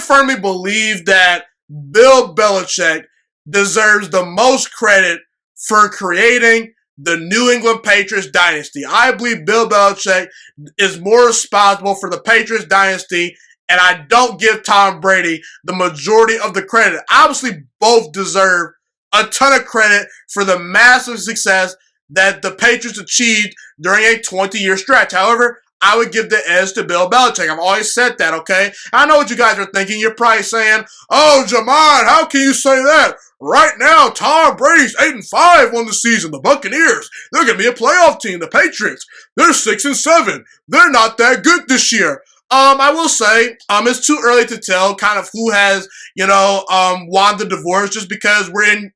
firmly believe that Bill Belichick deserves the most credit for creating the New England Patriots Dynasty. I believe Bill Belichick is more responsible for the Patriots Dynasty, and I don't give Tom Brady the majority of the credit. Obviously, both deserve a ton of credit for the massive success that the Patriots achieved during a 20-year stretch. However, I would give the edge to Bill Belichick. I've always said that, okay? I know what you guys are thinking. You're probably saying, oh, Jamon, how can you say that? Right now, Tom Brady's 8-5 on the season. The Buccaneers, they're going to be a playoff team. The Patriots, they're 6-7. They're not that good this year. I will say, it's too early to tell kind of who has, won the divorce, just because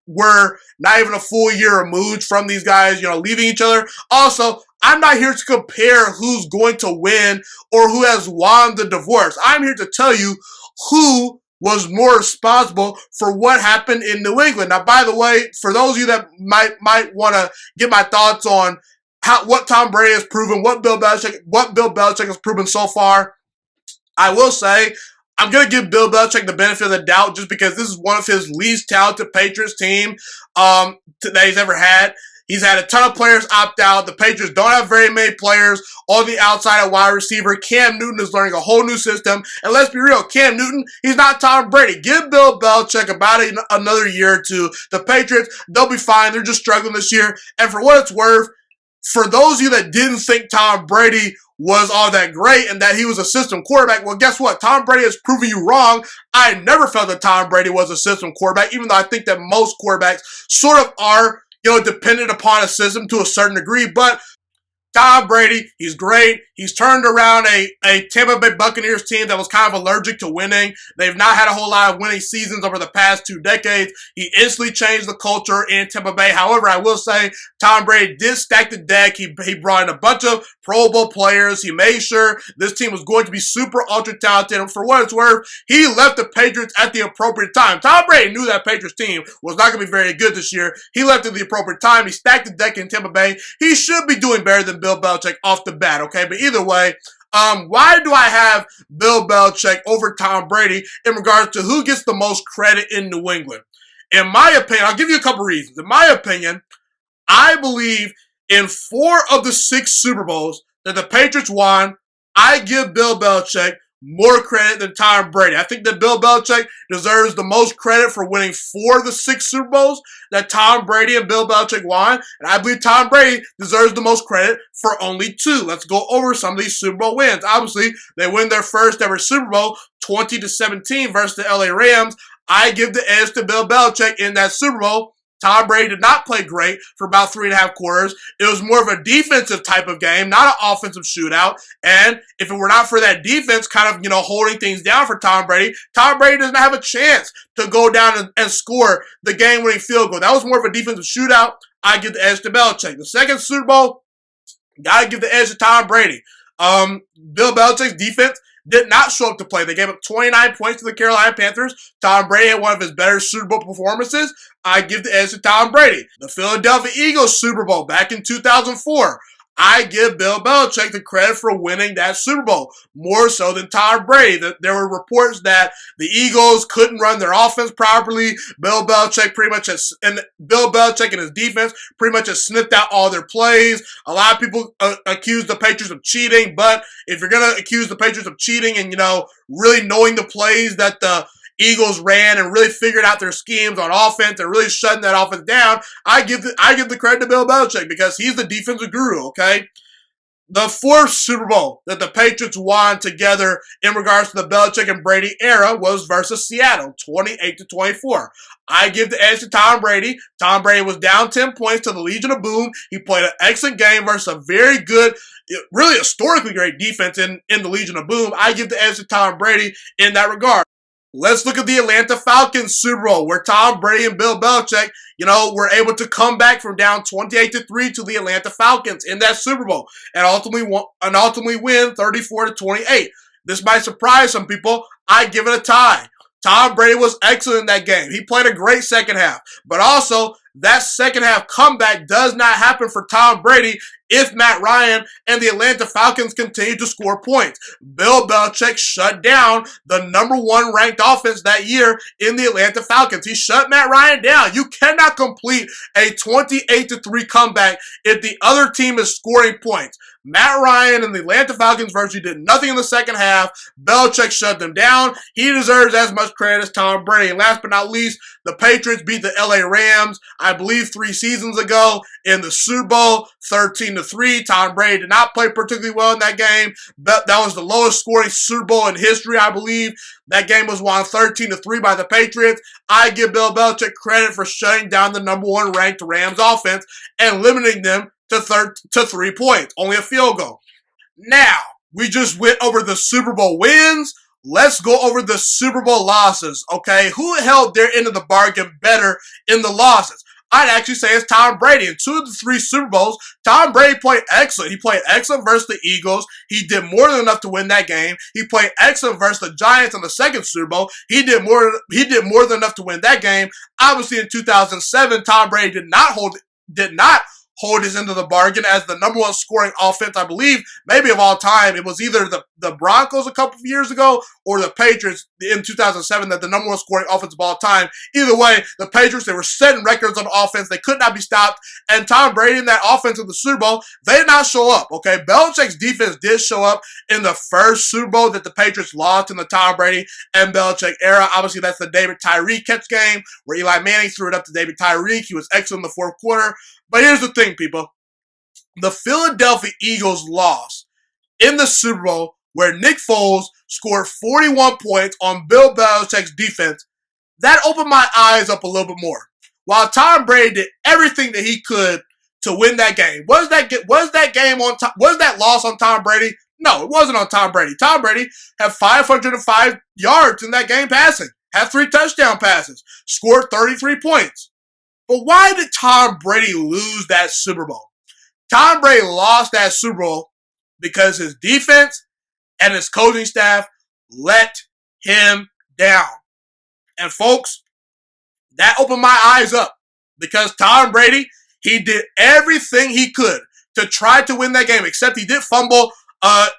we're not even a full year removed from these guys, leaving each other. Also, I'm not here to compare who's going to win or who has won the divorce. I'm here to tell you who was more responsible for what happened in New England. Now, by the way, for those of you that might want to get my thoughts on what Tom Brady has proven, what Bill Belichick has proven so far, I will say I'm going to give Bill Belichick the benefit of the doubt just because this is one of his least talented Patriots team that he's ever had. He's had a ton of players opt out. The Patriots don't have very many players on the outside at wide receiver. Cam Newton is learning a whole new system. And let's be real, Cam Newton, he's not Tom Brady. Give Bill Belichick about another year or two. The Patriots, they'll be fine. They're just struggling this year. And for what it's worth, for those of you that didn't think Tom Brady was all that great and that he was a system quarterback, well, guess what? Tom Brady has proven you wrong. I never felt that Tom Brady was a system quarterback, even though I think that most quarterbacks sort of are, dependent upon a system to a certain degree. But Tom Brady, he's great. He's turned around a Tampa Bay Buccaneers team that was kind of allergic to winning. They've not had a whole lot of winning seasons over the past 2 decades. He instantly changed the culture in Tampa Bay. However, I will say Tom Brady did stack the deck. He brought in a bunch of Pro Bowl players. He made sure this team was going to be super ultra talented. And for what it's worth, he left the Patriots at the appropriate time. Tom Brady knew that Patriots team was not going to be very good this year. He left at the appropriate time. He stacked the deck in Tampa Bay. He should be doing better than Bill Belichick off the bat, okay? But either way, why do I have Bill Belichick over Tom Brady in regards to who gets the most credit in New England? In my opinion, I'll give you a couple reasons. In my opinion, I believe in 4 of the 6 Super Bowls that the Patriots won, I give Bill Belichick more credit than Tom Brady. I think that Bill Belichick deserves the most credit for winning 4 of the 6 Super Bowls that Tom Brady and Bill Belichick won. And I believe Tom Brady deserves the most credit for only 2. Let's go over some of these Super Bowl wins. Obviously, they win their first ever Super Bowl 20-17 versus the LA Rams. I give the edge to Bill Belichick in that Super Bowl. Tom Brady did not play great for about 3.5 quarters. It was more of a defensive type of game, not an offensive shootout. And if it were not for that defense kind of, holding things down for Tom Brady doesn't have a chance to go down and score the game-winning field goal. That was more of a defensive shootout. I give the edge to Belichick. The second Super Bowl, gotta give the edge to Tom Brady. Bill Belichick's defense did not show up to play. They gave up 29 points to the Carolina Panthers. Tom Brady had one of his better Super Bowl performances. I give the edge to Tom Brady. The Philadelphia Eagles Super Bowl back in 2004. I give Bill Belichick the credit for winning that Super Bowl, more so than Tom Brady. There were reports that the Eagles couldn't run their offense properly. Bill Belichick and his defense pretty much has sniffed out all their plays. A lot of people accuse the Patriots of cheating, but if you're going to accuse the Patriots of cheating and, really knowing the plays that the Eagles ran and really figured out their schemes on offense and really shutting that offense down, I give the credit to Bill Belichick because he's the defensive guru, okay? The 4th Super Bowl that the Patriots won together in regards to the Belichick and Brady era was versus Seattle, 28-24. I give the edge to Tom Brady. Tom Brady was down 10 points to the Legion of Boom. He played an excellent game versus a very good, really historically great defense in the Legion of Boom. I give the edge to Tom Brady in that regard. Let's look at the Atlanta Falcons Super Bowl, where Tom Brady and Bill Belichick, were able to come back from down 28-3 to the Atlanta Falcons in that Super Bowl and ultimately win 34-28. This might surprise some people. I give it a tie. Tom Brady was excellent in that game. He played a great second half. But also, that second half comeback does not happen for Tom Brady if Matt Ryan and the Atlanta Falcons continue to score points. Bill Belichick shut down the number one ranked offense that year in the Atlanta Falcons. He shut Matt Ryan down. You cannot complete a 28-3 comeback if the other team is scoring points. Matt Ryan and the Atlanta Falcons virtually did nothing in the second half. Belichick shut them down. He deserves as much credit as Tom Brady. And last but not least, the Patriots beat the LA Rams, I believe 3 seasons ago in the Super Bowl, 13-3. Tom Brady did not play particularly well in that game. That was the lowest scoring Super Bowl in history, I believe. That game was won 13-3 by the Patriots. I give Bill Belichick credit for shutting down the number one ranked Rams offense and limiting them to 3 points, only a field goal. Now, we just went over the Super Bowl wins. Let's go over the Super Bowl losses, okay? Who held their end of the bargain better in the losses? I'd actually say it's Tom Brady. In 2 of the 3 Super Bowls, Tom Brady played excellent. He played excellent versus the Eagles. He did more than enough to win that game. He played excellent versus the Giants in the second Super Bowl. He did more than enough to win that game. Obviously, in 2007, Tom Brady did not hold his end of the bargain as the number one scoring offense, I believe, maybe of all time. It was either the Broncos a couple of years ago or the Patriots in 2007 that the number one scoring offense of all time. Either way, the Patriots, they were setting records on offense. They could not be stopped. And Tom Brady in that offense in the Super Bowl, they did not show up, okay? Belichick's defense did show up in the first Super Bowl that the Patriots lost in the Tom Brady and Belichick era. Obviously, that's the David Tyree catch game where Eli Manning threw it up to David Tyree. He was excellent in the fourth quarter. But here's the thing, people. The Philadelphia Eagles lost in the Super Bowl where Nick Foles scored 41 points on Bill Belichick's defense. That opened my eyes up a little bit more. While Tom Brady did everything that he could to win that game. Was that loss on Tom Brady? No, it wasn't on Tom Brady. Tom Brady had 505 yards in that game passing, had 3 touchdown passes, scored 33 points. But why did Tom Brady lose that Super Bowl? Tom Brady lost that Super Bowl because his defense and his coaching staff let him down. And folks, that opened my eyes up because Tom Brady, he did everything he could to try to win that game, except he did fumble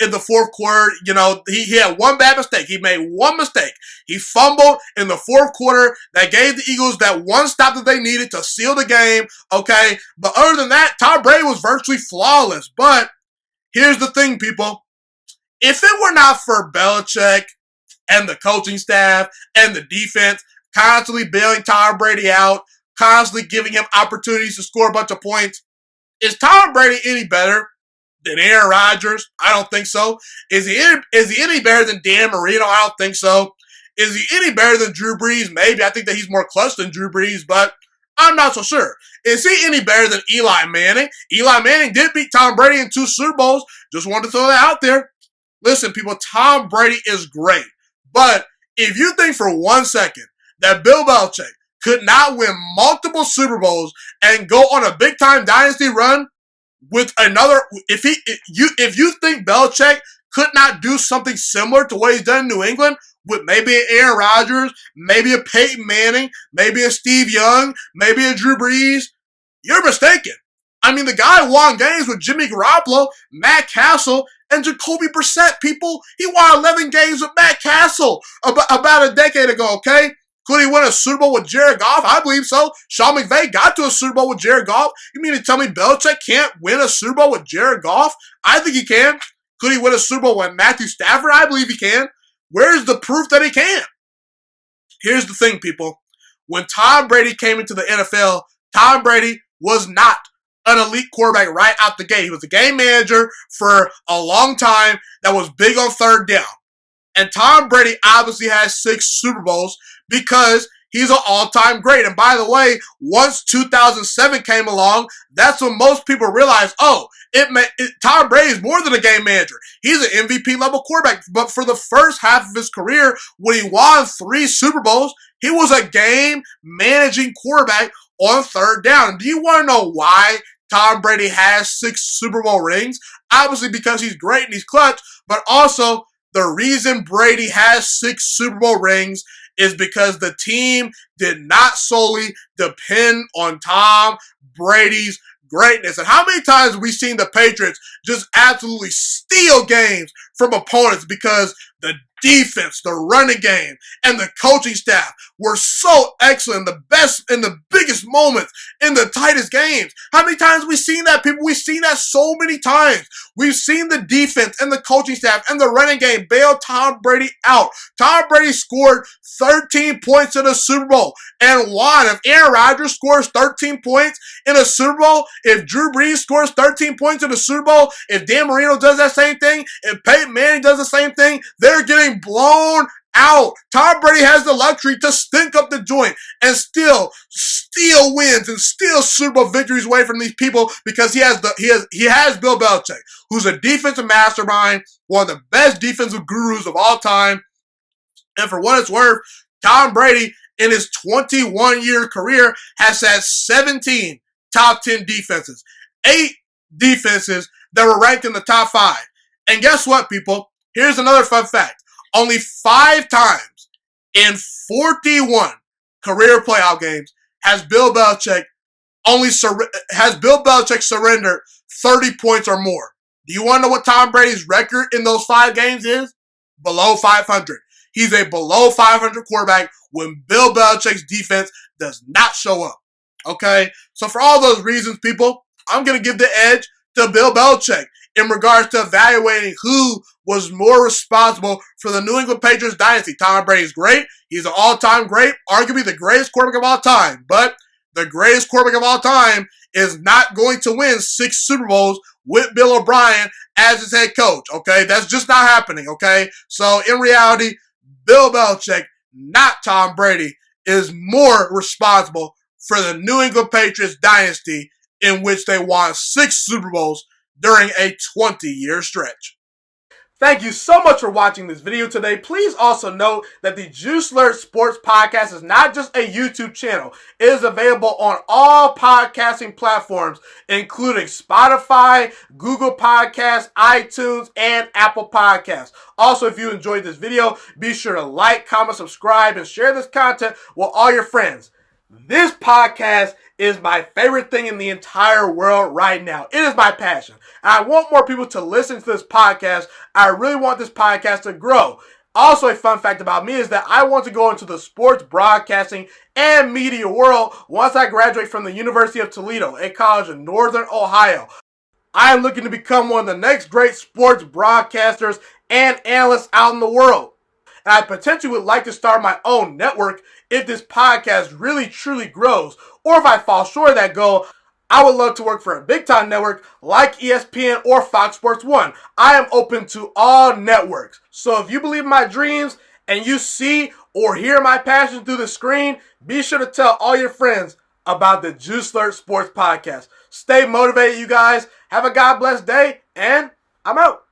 in the fourth quarter. You know, he had one bad mistake. He made one mistake. He fumbled in the fourth quarter that gave the Eagles that one stop that they needed to seal the game, okay? But other than that, Tom Brady was virtually flawless. But here's the thing, people. If it were not for Belichick and the coaching staff and the defense constantly bailing Tom Brady out, constantly giving him opportunities to score a bunch of points, is Tom Brady any better than Aaron Rodgers? I don't think so. Is he any better than Dan Marino? I don't think so. Is he any better than Drew Brees? Maybe. I think that he's more clutch than Drew Brees, but I'm not so sure. Is he any better than Eli Manning? Eli Manning did beat Tom Brady in 2 Super Bowls. Just wanted to throw that out there. Listen, people, Tom Brady is great. But if you think for 1 second that Bill Belichick could not win multiple Super Bowls and go on a big-time dynasty run, with another, if you think Belichick could not do something similar to what he's done in New England with maybe an Aaron Rodgers, maybe a Peyton Manning, maybe a Steve Young, maybe a Drew Brees, you're mistaken. I mean, the guy won games with Jimmy Garoppolo, Matt Castle, and Jacoby Brissett, people. He won 11 games with Matt Castle about a decade ago, okay? Could he win a Super Bowl with Jared Goff? I believe so. Sean McVay got to a Super Bowl with Jared Goff. You mean to tell me Belichick can't win a Super Bowl with Jared Goff? I think he can. Could he win a Super Bowl with Matthew Stafford? I believe he can. Where's the proof that he can? Here's the thing, people. When Tom Brady came into the NFL, Tom Brady was not an elite quarterback right out the gate. He was a game manager for a long time that was big on third down. And Tom Brady obviously has 6 Super Bowls because he's an all-time great. And by the way, once 2007 came along, that's when most people realized, Tom Brady is more than a game manager. He's an MVP-level quarterback. But for the first half of his career, when he won 3 Super Bowls, he was a game-managing quarterback on third down. And do you want to know why Tom Brady has 6 Super Bowl rings? Obviously because he's great and he's clutch, but also the reason Brady has 6 Super Bowl rings is because the team did not solely depend on Tom Brady's greatness. And how many times have we seen the Patriots just absolutely steal games from opponents because the defense, the running game, and the coaching staff were so excellent, the best in the biggest moments in the tightest games. How many times have we seen that, people? We've seen that so many times. We've seen the defense and the coaching staff and the running game bail Tom Brady out. Tom Brady scored 13 points in a Super Bowl. And won. If Aaron Rodgers scores 13 points in a Super Bowl, if Drew Brees scores 13 points in a Super Bowl, if Dan Marino does that same thing, if Peyton Manning does the same thing, they're getting blown out. Tom Brady has the luxury to stink up the joint and still steal wins and steal Super Bowl victories away from these people because he has Bill Belichick, who's a defensive mastermind, one of the best defensive gurus of all time. And for what it's worth, Tom Brady in his 21-year career has had 17 top 10 defenses, 8 defenses that were ranked in the top 5. And guess what, people? Here's another fun fact. Only 5 times in 41 career playoff games has Bill Belichick surrendered 30 points or more. Do you want to know what Tom Brady's record in those 5 games is? Below 500. He's a below 500 quarterback when Bill Belichick's defense does not show up. Okay? So for all those reasons, people, I'm going to give the edge to Bill Belichick in regards to evaluating who was more responsible for the New England Patriots dynasty. Tom Brady's great. He's an all-time great, arguably the greatest quarterback of all time. But the greatest quarterback of all time is not going to win 6 Super Bowls with Bill O'Brien as his head coach. Okay? That's just not happening. Okay? So in reality, Bill Belichick, not Tom Brady, is more responsible for the New England Patriots dynasty in which they won 6 Super Bowls during a 20-year stretch. Thank you so much for watching this video today. Please also note that the Juice Alert Sports Podcast is not just a YouTube channel. It is available on all podcasting platforms, including Spotify, Google Podcasts, iTunes, and Apple Podcasts. Also, if you enjoyed this video, be sure to like, comment, subscribe, and share this content with all your friends. This podcast is my favorite thing in the entire world right now. It is my passion. And I want more people to listen to this podcast. I really want this podcast to grow. Also, a fun fact about me is that I want to go into the sports broadcasting and media world once I graduate from the University of Toledo, a college in Northern Ohio. I am looking to become one of the next great sports broadcasters and analysts out in the world. And I potentially would like to start my own network if this podcast really truly grows. Or if I fall short of that goal, I would love to work for a big-time network like ESPN or Fox Sports 1. I am open to all networks. So if you believe in my dreams and you see or hear my passion through the screen, be sure to tell all your friends about the Juice Alert Sports Podcast. Stay motivated, you guys. Have a God-blessed day, and I'm out.